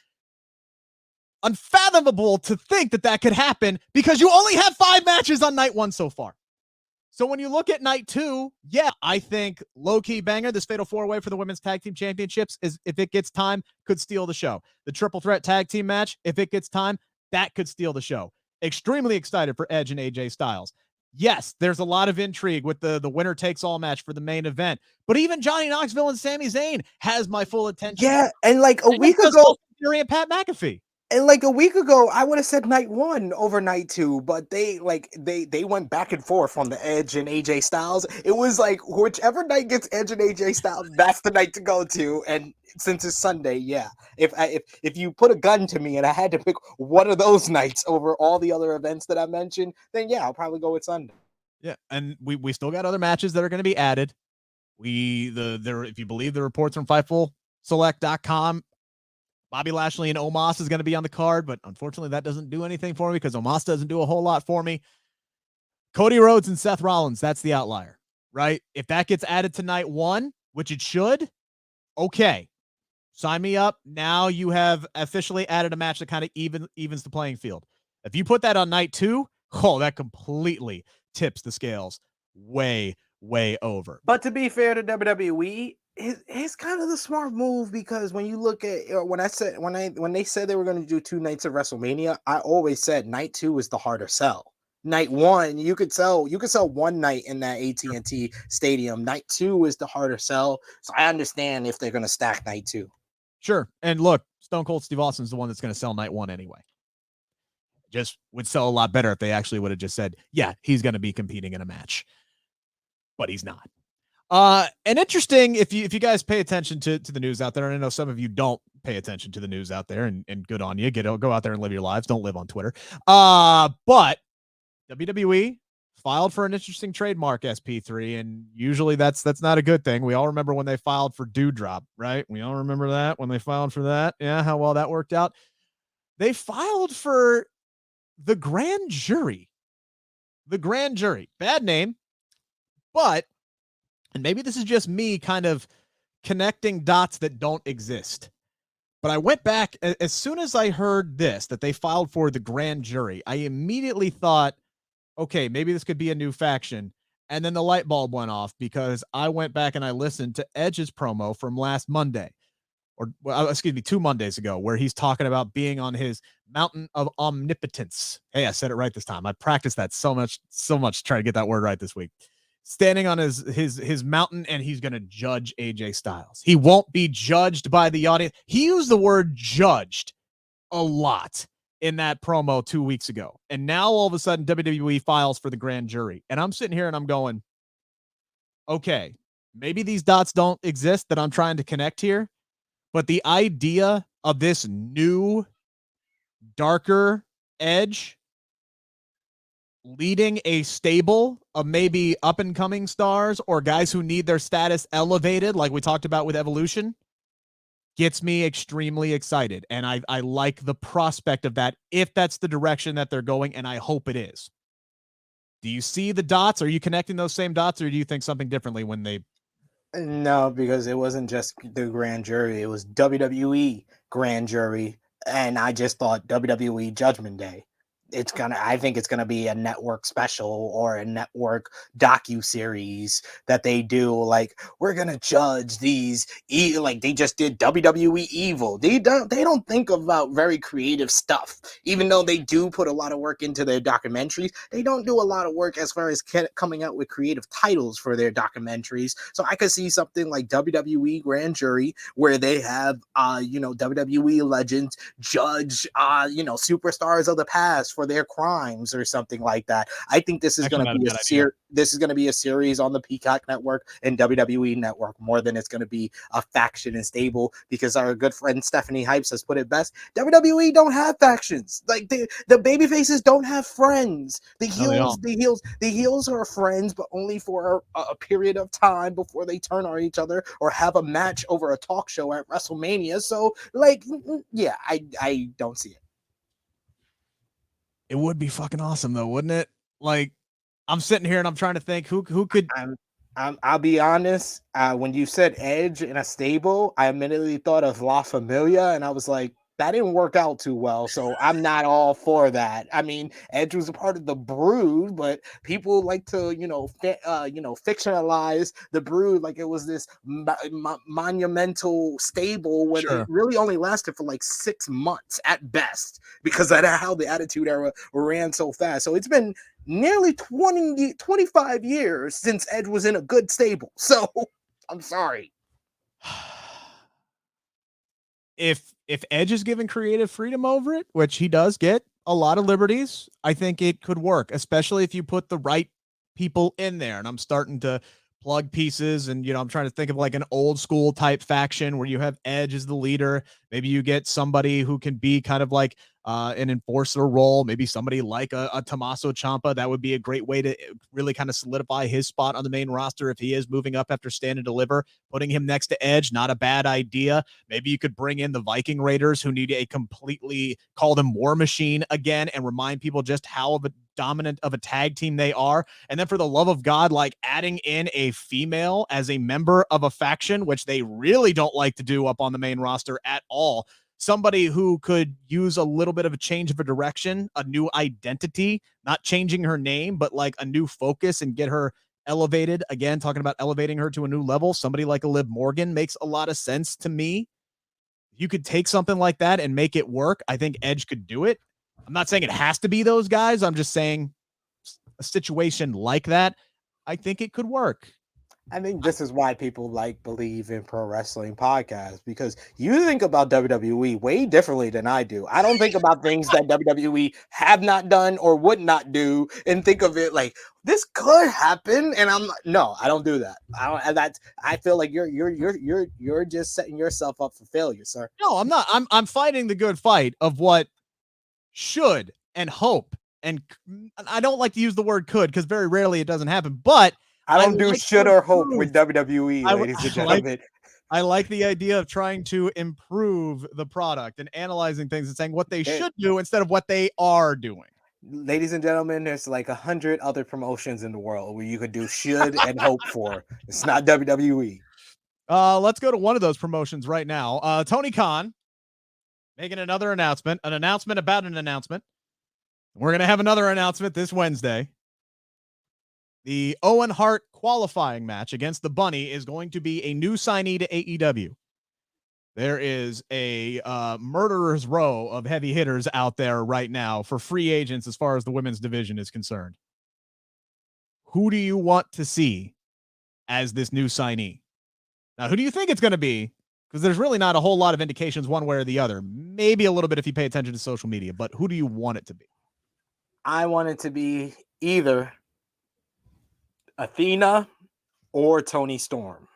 unfathomable to think that that could happen because you only have 5 matches on night 1 so far. So when you look at night 2, yeah, I think low-key banger, this Fatal 4-Way for the Women's Tag Team Championships, is if it gets time, could steal the show. The Triple Threat Tag Team match, if it gets time, that could steal the show. Extremely excited for Edge and AJ Styles. Yes, there's a lot of intrigue with the winner-takes-all match for the main event, but even Johnny Knoxville and Sami Zayn has my full attention. Yeah, and like a week ago, Austin Theory and Pat McAfee. And like a week ago, I would have said night 1 over night 2, but they went back and forth on the Edge and AJ Styles. It was like whichever night gets Edge and AJ Styles, that's the night to go to. And since it's Sunday, yeah, if you put a gun to me and I had to pick one of those nights over all the other events that I mentioned, then yeah, I'll probably go with Sunday. Yeah, and we still got other matches that are going to be added. If you believe the reports from FightfulSelect.com, Bobby Lashley and Omos is going to be on the card, but unfortunately that doesn't do anything for me because Omos doesn't do a whole lot for me. Cody Rhodes and Seth Rollins, that's the outlier, right? If that gets added to night 1, which it should, okay, sign me up. Now you have officially added a match that kind of evens the playing field. If you put that on night 2, that completely tips the scales way over. But to be fair to WWE, it's kind of the smart move because when you look at when they said they were going to do 2 nights of WrestleMania, I always said night 2 is the harder sell. Night 1, you could sell one night in that AT&T Stadium. Night 2 is the harder sell. So I understand if they're going to stack night 2. Sure. And look, Stone Cold Steve Austin is the one that's going to sell night 1 anyway. Just would sell a lot better if they actually would have just said, yeah, he's going to be competing in a match. But he's not. And interesting, if you guys pay attention to the news out there, and I know some of you don't pay attention to the news out there, and good on you. Go out there and live your lives. Don't live on Twitter. But WWE filed for an interesting trademark, SP3, and usually that's not a good thing. We all remember when they filed for Dewdrop, right? We all remember that when they filed for that. Yeah, how well that worked out. They filed for the grand jury. The grand jury. Bad name, but, and maybe this is just me kind of connecting dots that don't exist, but I went back as soon as I heard this, that they filed for the grand jury. I immediately thought, okay, maybe this could be a new faction. And then the light bulb went off because I went back and I listened to Edge's promo from last Monday, or well, excuse me, 2 Mondays ago, where he's talking about being on his mountain of omnipotence. Hey, I said it right this time. I practiced that so much trying to get that word right this week. Standing on his mountain, and he's going to judge AJ Styles. He won't be judged by the audience. He used the word judged a lot in that promo 2 weeks ago. And now all of a sudden WWE files for the grand jury. And I'm sitting here and I'm going, okay, maybe these dots don't exist that I'm trying to connect here, but the idea of this new, darker Edge leading a stable of maybe up and coming stars or guys who need their status elevated, like we talked about with Evolution, gets me extremely excited. And I like the prospect of that if that's the direction that they're going, and I hope it is. Do you see the dots? Are you connecting those same dots, or do you think something differently when they... No, because it wasn't just the grand jury, it was WWE grand jury, and I just thought WWE Judgment Day. I think it's gonna be a network special or a network docu-series that they do. Like, we're gonna judge these, like they just did WWE Evil. They don't think about very creative stuff, even though they do put a lot of work into their documentaries. They don't do a lot of work as far as coming out with creative titles for their documentaries. So I could see something like WWE Grand Jury, where they have WWE legends judge superstars of the past for their crimes or something like that. I think this is going to be a series on the Peacock Network and WWE Network more than it's going to be a faction and stable, because our good friend Stephanie Hypes has put it best. WWE don't have factions. Like, the baby faces don't have friends. The heels are friends, but only for a period of time before they turn on each other or have a match over a talk show at WrestleMania. So, like, yeah, I don't see it. It would be fucking awesome, though, wouldn't it? Like, I'm sitting here and I'm trying to think who could... I'll be honest. When you said Edge in a stable, I immediately thought of La Familia, and I was like, that didn't work out too well. So I'm not all for that. I mean, Edge was a part of the Brood, but people like to, fictionalize the Brood like it was this monumental stable when it really only lasted for like 6 months at best, because of how the Attitude Era ran so fast. So it's been nearly 25 years since Edge was in a good stable. So I'm sorry. If Edge is given creative freedom over it, which he does get a lot of liberties, I think it could work, especially if you put the right people in there. And I'm starting to plug pieces, and I'm trying to think of like an old school type faction where you have Edge as the leader. Maybe you get somebody who can be kind of like an enforcer role, maybe somebody like a Tommaso Ciampa. That would be a great way to really kind of solidify his spot on the main roster if he is moving up after Stand and Deliver. Putting him next to Edge, not a bad idea. Maybe you could bring in the Viking Raiders, who need a completely, call them War Machine again, and remind people just how of a dominant of a tag team they are. And then, for the love of God, like adding in a female as a member of a faction, which they really don't like to do up on the main roster at all. Somebody who could use a little bit of a change of a direction, a new identity, not changing her name, but like a new focus, and get her elevated. Again, talking about elevating her to a new level. Somebody like a Liv Morgan makes a lot of sense to me. You could take something like that and make it work. I think Edge could do it. I'm not saying it has to be those guys. I'm just saying a situation like that, I think it could work. I think this is why people like Bleav in Pro Wrestling Podcast, because you think about WWE way differently than I do. I don't think about things that WWE have not done or would not do, and think of it like this could happen. And I'm like, no, I don't do that. I feel like you're just setting yourself up for failure, sir. No, I'm not. I'm fighting the good fight of what should and hope, and I don't like to use the word could because very rarely it doesn't happen, but I don't do should or hope with WWE, ladies and gentlemen. I like the idea of trying to improve the product and analyzing things and saying what they should do instead of what they are doing. Ladies and gentlemen, there's like 100 other promotions in the world where you could do should and hope for. It's not WWE. Let's go to one of those promotions right now. Tony Khan making an announcement about an announcement. We're going to have another announcement this Wednesday. The Owen Hart qualifying match against the Bunny is going to be a new signee to AEW. There is a murderer's row of heavy hitters out there right now for free agents as far as the women's division is concerned. Who do you want to see as this new signee? Now, who do you think it's going to be? Because there's really not a whole lot of indications one way or the other. Maybe a little bit if you pay attention to social media, but who do you want it to be? I want it to be either Athena or Toni Storm.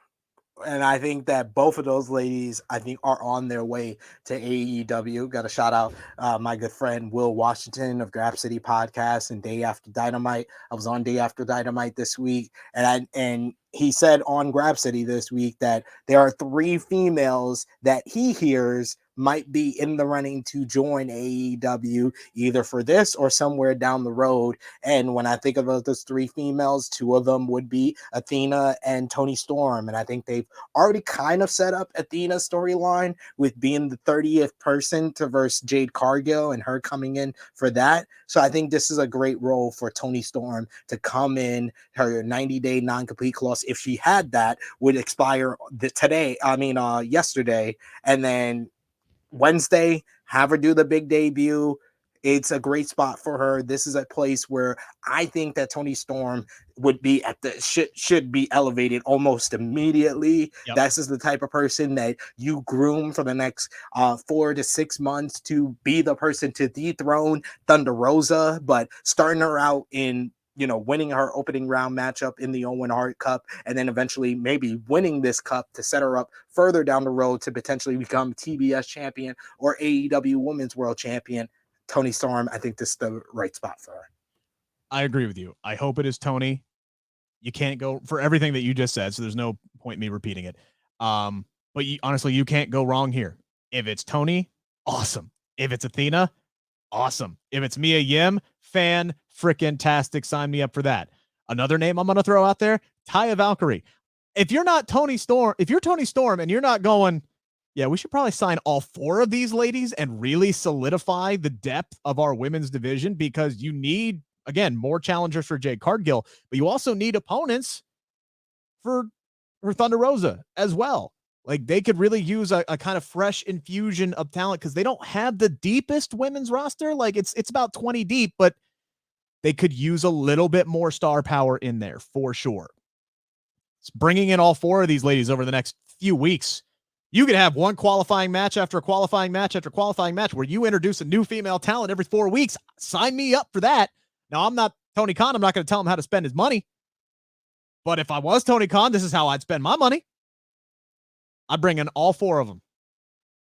And I think that both of those ladies, I think, are on their way to AEW. Got to shout out my good friend Will Washington of Grab City Podcast and Day After Dynamite. I was on Day After Dynamite this week, and he said on Grab City this week that there are 3 females that he hears might be in the running to join AEW, either for this or somewhere down the road. And when I think of those 3 females, 2 of them would be Athena and Toni Storm. And I think they've already kind of set up Athena's storyline with being the 30th person to verse Jade Cargill and her coming in for that. So I think this is a great role for Toni Storm to come in. Her 90-day non-compete clause, if she had that, would expire yesterday. And then Wednesday, have her do the big debut. It's a great spot for her. This is a place where I think that Toni Storm would be should be elevated almost immediately. Yep. This is the type of person that you groom for the next 4 to 6 months to be the person to dethrone Thunder Rosa, but starting her out in winning her opening round matchup in the Owen Hart Cup, and then eventually maybe winning this cup to set her up further down the road to potentially become TBS champion or AEW Women's World Champion. Toni Storm, I think this is the right spot for her. I agree with you. I hope it is Toni. You can't go for everything that you just said, so there's no point in me repeating it. But honestly, you can't go wrong here. If it's Toni, awesome. If it's Athena, awesome. If it's Mia Yim, fan-frickin-tastic. Sign me up for that. Another name I'm going to throw out there, Taya Valkyrie. If you're Toni Storm and you're not going, yeah, we should probably sign all 4 of these ladies and really solidify the depth of our women's division, because you need, again, more challengers for Jade Cargill, but you also need opponents for Thunder Rosa as well. Like, they could really use a kind of fresh infusion of talent, because they don't have the deepest women's roster. Like, it's about 20 deep, but they could use a little bit more star power in there for sure. It's bringing in all 4 of these ladies over the next few weeks. You could have one qualifying match after a qualifying match after qualifying match where you introduce a new female talent every 4 weeks. Sign me up for that. Now, I'm not Tony Khan. I'm not going to tell him how to spend his money. But if I was Tony Khan, this is how I'd spend my money. I'd bring in all 4 of them.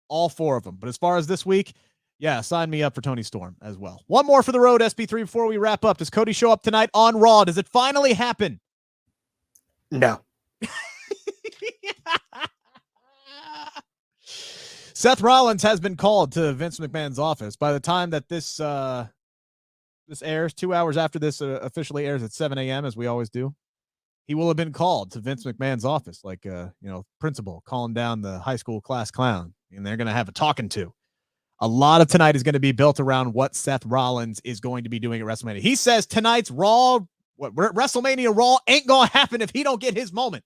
All 4 of them. But as far as this week, yeah, sign me up for Toni Storm as well. One more for the road, SP3, before we wrap up. Does Cody show up tonight on Raw? Does it finally happen? No. Seth Rollins has been called to Vince McMahon's office. By the time that this airs, 2 hours after this officially airs at 7 a.m., as we always do, he will have been called to Vince McMahon's office, like principal calling down the high school class clown, and they're going to have a talking to. A lot of tonight is going to be built around what Seth Rollins is going to be doing at WrestleMania. He says tonight's WrestleMania Raw ain't going to happen if he don't get his moment.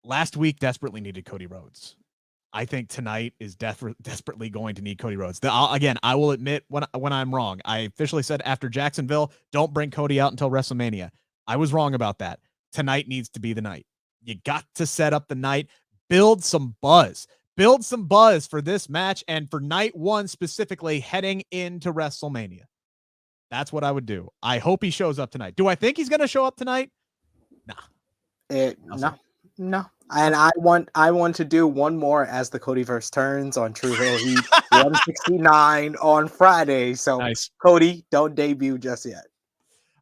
Last week desperately needed Cody Rhodes. I think tonight is desperately going to need Cody Rhodes. I will admit when I'm wrong. I officially said after Jacksonville, don't bring Cody out until WrestleMania. I was wrong about that. Tonight needs to be the night. You got to set up the night, build some buzz. Build some buzz for this match and for night 1 specifically heading into WrestleMania. That's what I would do. I hope he shows up tonight. Do I think he's going to show up tonight? Nah. No. And I want to do one more as the Codyverse turns on True Hill Heat 169 on Friday. So nice. Cody, don't debut just yet.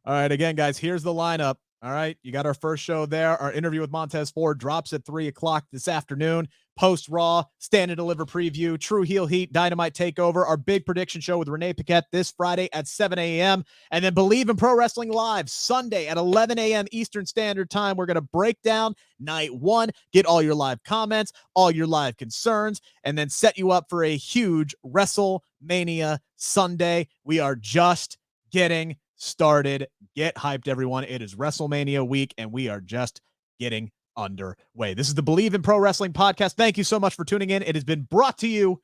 All right, again, guys, here's the lineup. All right, you got our first show there. Our interview with Montez Ford drops at 3 o'clock this afternoon. Post Raw, Stand and Deliver preview, True Heel Heat, Dynamite Takeover, our big prediction show with Renee Paquette this Friday at 7 a.m. And then Bleav in Pro Wrestling Live Sunday at 11 a.m. Eastern Standard Time. We're going to break down night 1, get all your live comments, all your live concerns, and then set you up for a huge WrestleMania Sunday. We are just getting started. Get hyped, everyone. It is WrestleMania week, and we are just getting underway. This is the Bleav in Pro Wrestling podcast. Thank you so much for tuning in. It has been brought to you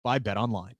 by BetOnline.